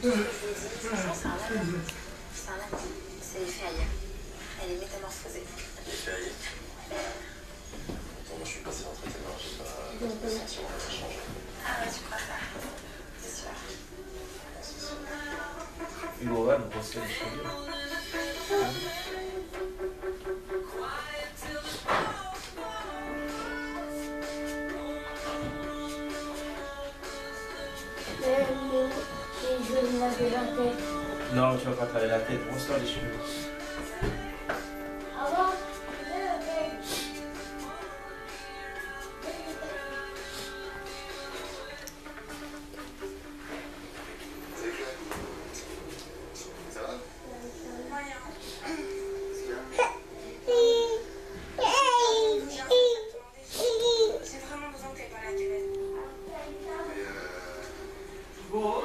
tout ce que je lui dis, franchement, c'est un amour. C'est un amour. C'est l'effet ailleurs. Elle est métamorphosée. L'effet ailleurs. Bon, moi, je suis passé dans très loin, j'ai pas le sentiment que ça change. Ah ouais, tu crois ça? C'est sûr. Hugo va nous poster les cheveux. Je vais me laver la tête. Non, tu vas pas te laver la tête, brosse-toi les cheveux. Avant, Ça va? Moyen. J'ai vraiment besoin que t'aies pas la télé. Mais Hugo